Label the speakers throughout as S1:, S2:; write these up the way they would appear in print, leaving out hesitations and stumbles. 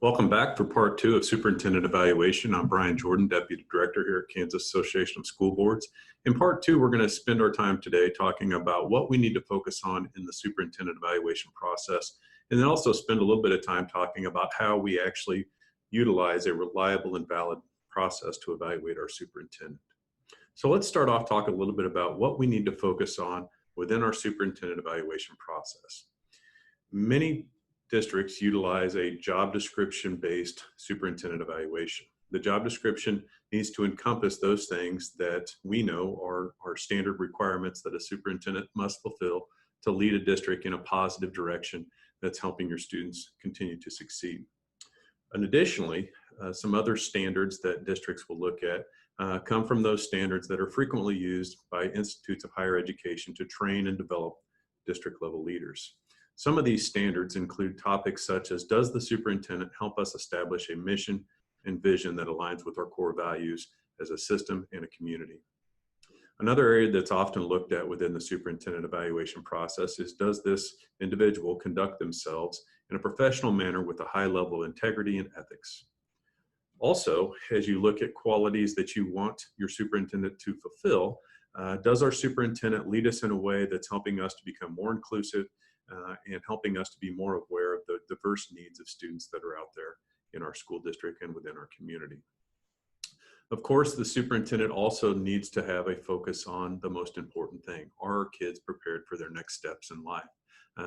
S1: Welcome back for part two of Superintendent Evaluation. I'm Brian Jordan, Deputy Director here at Kansas Association of School Boards. In part two, we're going to spend our time today talking about what we need to focus on in the superintendent evaluation process, and then also spend a little bit of time talking about how we actually utilize a reliable and valid process to evaluate our superintendent. So let's start off talking a little bit about what we need to focus on within our superintendent evaluation process. Many districts utilize a job description based superintendent evaluation. The job description needs to encompass those things that we know are standard requirements that a superintendent must fulfill to lead a district in a positive direction that's helping your students continue to succeed. And additionally, some other standards that districts will look at come from those standards that are frequently used by institutes of higher education to train and develop district level leaders. Some of these standards include topics such as, does the superintendent help us establish a mission and vision that aligns with our core values as a system and a community? Another area that's often looked at within the superintendent evaluation process is, does this individual conduct themselves in a professional manner with a high level of integrity and ethics? Also, as you look at qualities that you want your superintendent to fulfill, does our superintendent lead us in a way that's helping us to become more inclusive and helping us to be more aware of the diverse needs of students that are out there in our school district and within our community? Of course, the superintendent also needs to have a focus on the most important thing. Are our kids prepared for their next steps in life?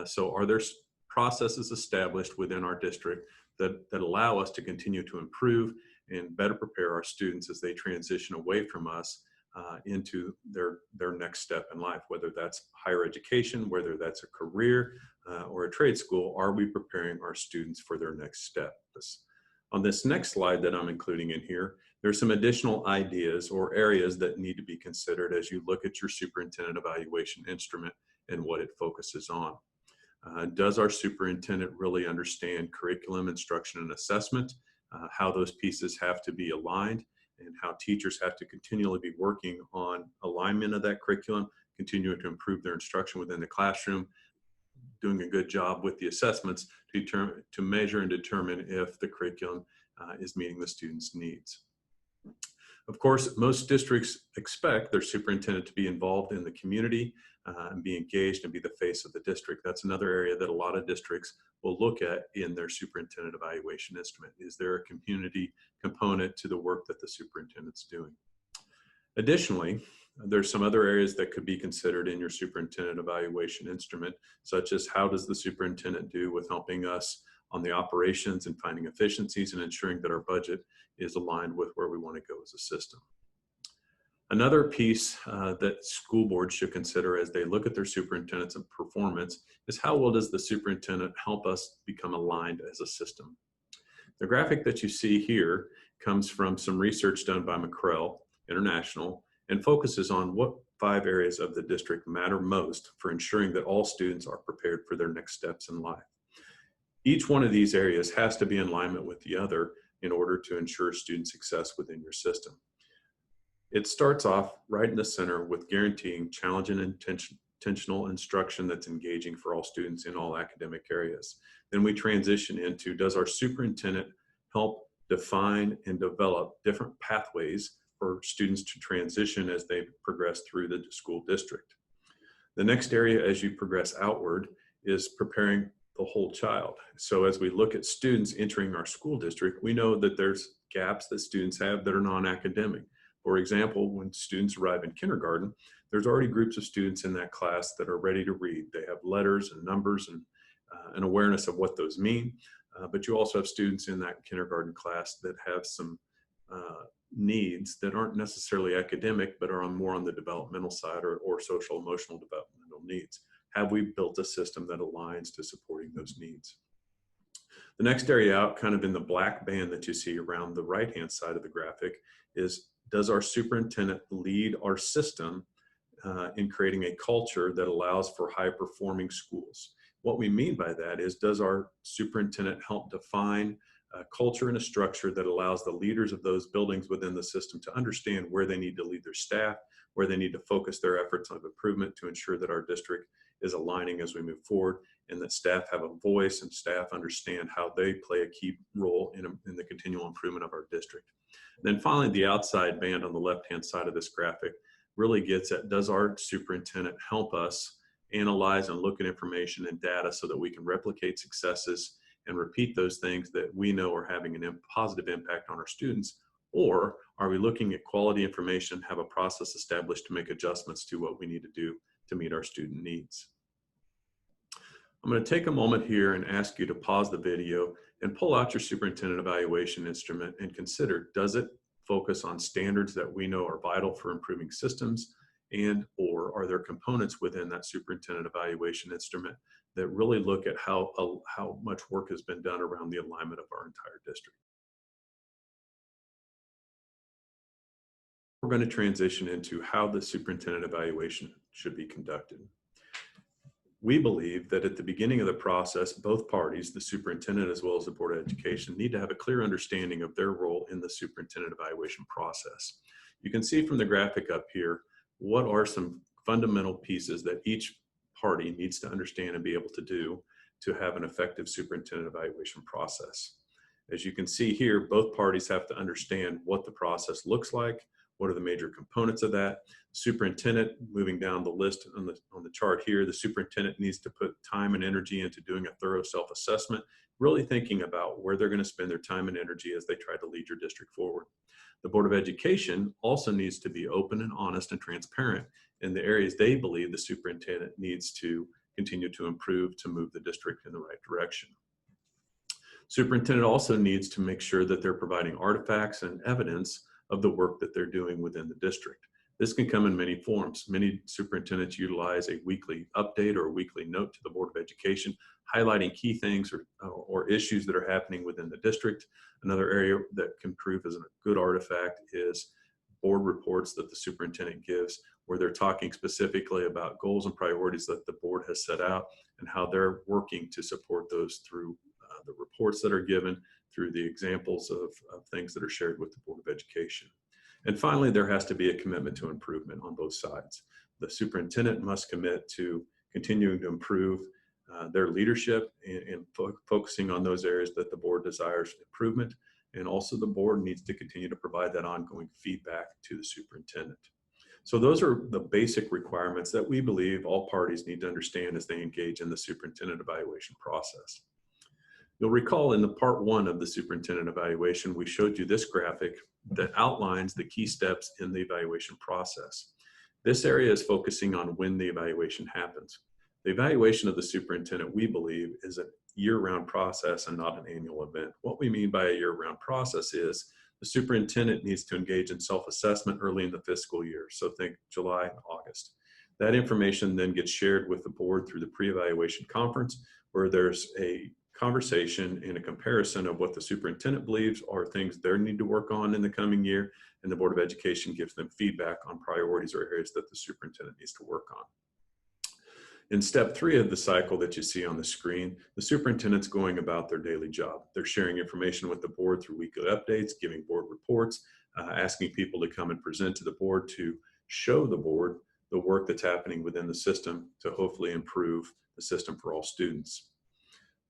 S1: So are there processes established within our district that allow us to continue to improve and better prepare our students as they transition away from us into their next step in life, whether that's higher education, whether that's a career or a trade school? Are we preparing our students for their next steps? On this next slide that I'm including in here, there's some additional ideas or areas that need to be considered as you look at your superintendent evaluation instrument and what it focuses on. Does our superintendent really understand curriculum, instruction, and assessment, how those pieces have to be aligned, and how teachers have to continually be working on alignment of that curriculum, continuing to improve their instruction within the classroom, doing a good job with the assessments to measure and determine if the curriculum is meeting the students' needs. Of course, most districts expect their superintendent to be involved in the community and be engaged and be the face of the district. That's another area that a lot of districts will look at in their superintendent evaluation instrument. Is there a community component to the work that the superintendent's doing? Additionally, there's some other areas that could be considered in your superintendent evaluation instrument, such as how does the superintendent do with helping us on the operations and finding efficiencies and ensuring that our budget is aligned with where we want to go as a system. Another piece that school boards should consider as they look at their superintendents and performance is, how well does the superintendent help us become aligned as a system? The graphic that you see here comes from some research done by McCrell International and focuses on what 5 areas of the district matter most for ensuring that all students are prepared for their next steps in life. Each one of these areas has to be in alignment with the other in order to ensure student success within your system. It starts off right in the center with guaranteeing challenging and intentional instruction that's engaging for all students in all academic areas. Then we transition into, does our superintendent help define and develop different pathways for students to transition as they progress through the school district? The next area as you progress outward is preparing the whole child. So as we look at students entering our school district, we know that there's gaps that students have that are non-academic. For example, when students arrive in kindergarten, there's already groups of students in that class that are ready to read. They have letters and numbers and an awareness of what those mean. But you also have students in that kindergarten class that have some needs that aren't necessarily academic, but are more on the developmental side or social emotional developmental needs. Have we built a system that aligns to supporting those needs? The next area out, kind of in the black band that you see around the right-hand side of the graphic, is, does our superintendent lead our system in creating a culture that allows for high-performing schools? What we mean by that is, does our superintendent help define a culture and a structure that allows the leaders of those buildings within the system to understand where they need to lead their staff, where they need to focus their efforts on improvement to ensure that our district is aligning as we move forward, and that staff have a voice and staff understand how they play a key role in the continual improvement of our district. And then finally, the outside band on the left-hand side of this graphic really gets at, does our superintendent help us analyze and look at information and data so that we can replicate successes and repeat those things that we know are having a positive impact on our students? Or are we looking at quality information, have a process established to make adjustments to what we need to do to meet our student needs? I'm going to take a moment here and ask you to pause the video and pull out your superintendent evaluation instrument and consider, does it focus on standards that we know are vital for improving systems, and or are there components within that superintendent evaluation instrument that really look at how much work has been done around the alignment of our entire district? We're going to transition into how the superintendent evaluation should be conducted. We believe that at the beginning of the process, both parties, the superintendent as well as the Board of Education, need to have a clear understanding of their role in the superintendent evaluation process. You can see from the graphic up here, what are some fundamental pieces that each party needs to understand and be able to do to have an effective superintendent evaluation process. As you can see here, both parties have to understand what the process looks like, what are the major components of that. Superintendent, moving down the list on the chart here, the superintendent needs to put time and energy into doing a thorough self-assessment, really thinking about where they're going to spend their time and energy as they try to lead your district forward. The Board of Education also needs to be open and honest and transparent in the areas they believe the superintendent needs to continue to improve to move the district in the right direction. Superintendent also needs to make sure that they're providing artifacts and evidence of the work that they're doing within the district. This can come in many forms. Many superintendents utilize a weekly update or a weekly note to the Board of Education, highlighting key things or issues that are happening within the district. Another area that can prove as a good artifact is board reports that the superintendent gives, where they're talking specifically about goals and priorities that the board has set out and how they're working to support those through the reports that are given, through the examples of things that are shared with the Board of Education. And finally, there has to be a commitment to improvement on both sides. The superintendent must commit to continuing to improve their leadership and focusing on those areas that the board desires improvement. And also the board needs to continue to provide that ongoing feedback to the superintendent. So those are the basic requirements that we believe all parties need to understand as they engage in the superintendent evaluation process. You'll recall in the part one of the superintendent evaluation, we showed you this graphic that outlines the key steps in the evaluation process. This area is focusing on when the evaluation happens. The evaluation of the superintendent, we believe, is a year-round process and not an annual event. What we mean by a year-round process is the superintendent needs to engage in self-assessment early in the fiscal year. So think July and August. That information then gets shared with the board through the pre-evaluation conference, where there's a conversation and a comparison of what the superintendent believes are things they need to work on in the coming year, and the Board of Education gives them feedback on priorities or areas that the superintendent needs to work on. In step 3 of the cycle that you see on the screen, the superintendent's going about their daily job. They're sharing information with the board through weekly updates, giving board reports, asking people to come and present to the board to show the board the work that's happening within the system to hopefully improve the system for all students.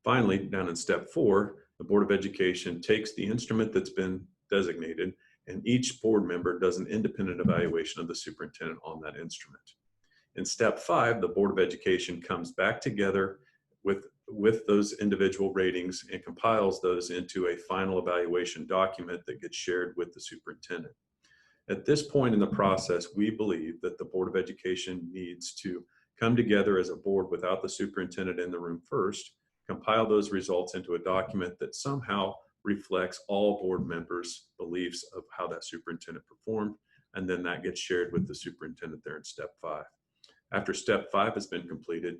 S1: Finally, down in step 4, the Board of Education takes the instrument that's been designated, and each board member does an independent evaluation of the superintendent on that instrument. In step 5, the Board of Education comes back together with those individual ratings and compiles those into a final evaluation document that gets shared with the superintendent. At this point in the process, we believe that the Board of Education needs to come together as a board without the superintendent in the room first, compile those results into a document that somehow reflects all board members' beliefs of how that superintendent performed, and then that gets shared with the superintendent there in step 5. After step 5 has been completed,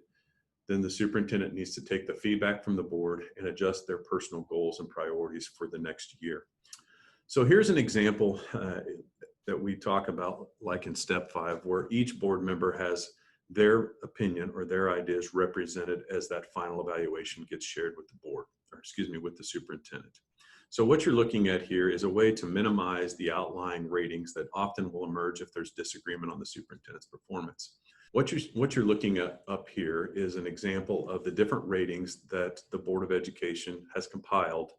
S1: then the superintendent needs to take the feedback from the board and adjust their personal goals and priorities for the next year. So here's an example that we talk about, like in step 5, where each board member has their opinion or their ideas represented as that final evaluation gets shared with the board, or excuse me, with the superintendent. So what you're looking at here is a way to minimize the outlying ratings that often will emerge if there's disagreement on the superintendent's performance. What you're looking at up here is an example of the different ratings that the Board of Education has compiled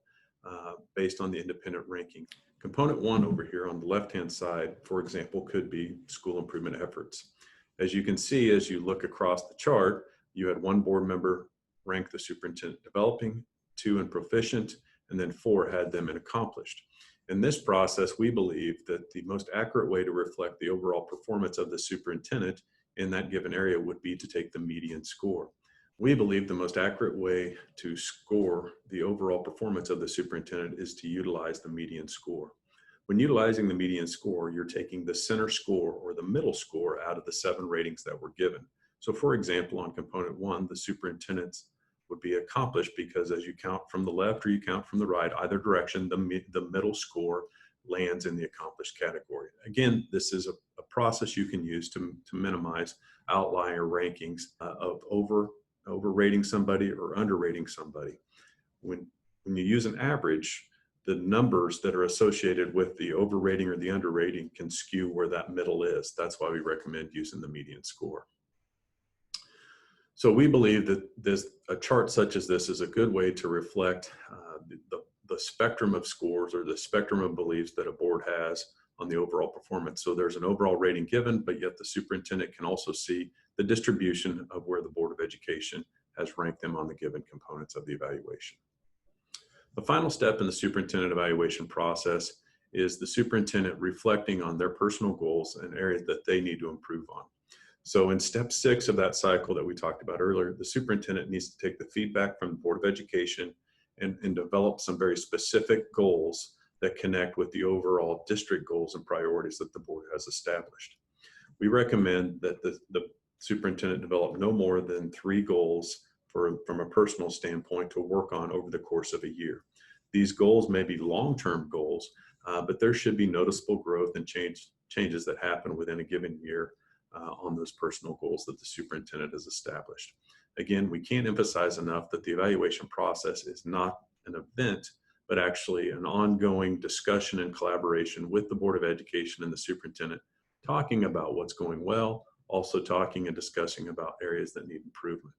S1: based on the independent ranking. Component 1 over here on the left-hand side, for example, could be school improvement efforts. As you can see, as you look across the chart, you had 1 board member rank the superintendent developing, 2 in proficient, and then 4 had them in accomplished. In this process, we believe that the most accurate way to reflect the overall performance of the superintendent in that given area would be to take the median score. We believe the most accurate way to score the overall performance of the superintendent is to utilize the median score. When utilizing the median score, you're taking the center score or the middle score out of the 7 ratings that were given. So for example, on component 1, the superintendents would be accomplished because as you count from the left or you count from the right, either direction, the middle score lands in the accomplished category. Again, this is a process you can use to minimize outlier rankings of overrating somebody or underrating somebody. When you use an average, the numbers that are associated with the overrating or the underrating can skew where that middle is. That's why we recommend using the median score. So we believe that a chart such as this is a good way to reflect the spectrum of scores or the spectrum of beliefs that a board has on the overall performance. So there's an overall rating given, but yet the superintendent can also see the distribution of where the Board of Education has ranked them on the given components of the evaluation. The final step in the superintendent evaluation process is the superintendent reflecting on their personal goals and areas that they need to improve on. So in step 6 of that cycle that we talked about earlier, the superintendent needs to take the feedback from the Board of Education and develop some very specific goals that connect with the overall district goals and priorities that the board has established. We recommend that the superintendent develop no more than 3 goals from a personal standpoint to work on over the course of a year. These goals may be long-term goals, but there should be noticeable growth and changes that happen within a given year on those personal goals that the superintendent has established. Again, we can't emphasize enough that the evaluation process is not an event, but actually an ongoing discussion and collaboration with the Board of Education and the superintendent, talking about what's going well, also talking and discussing about areas that need improvement.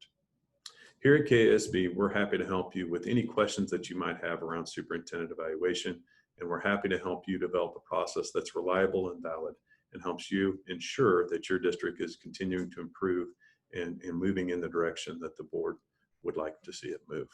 S1: Here at KSB, we're happy to help you with any questions that you might have around superintendent evaluation, and we're happy to help you develop a process that's reliable and valid and helps you ensure that your district is continuing to improve and moving in the direction that the board would like to see it move.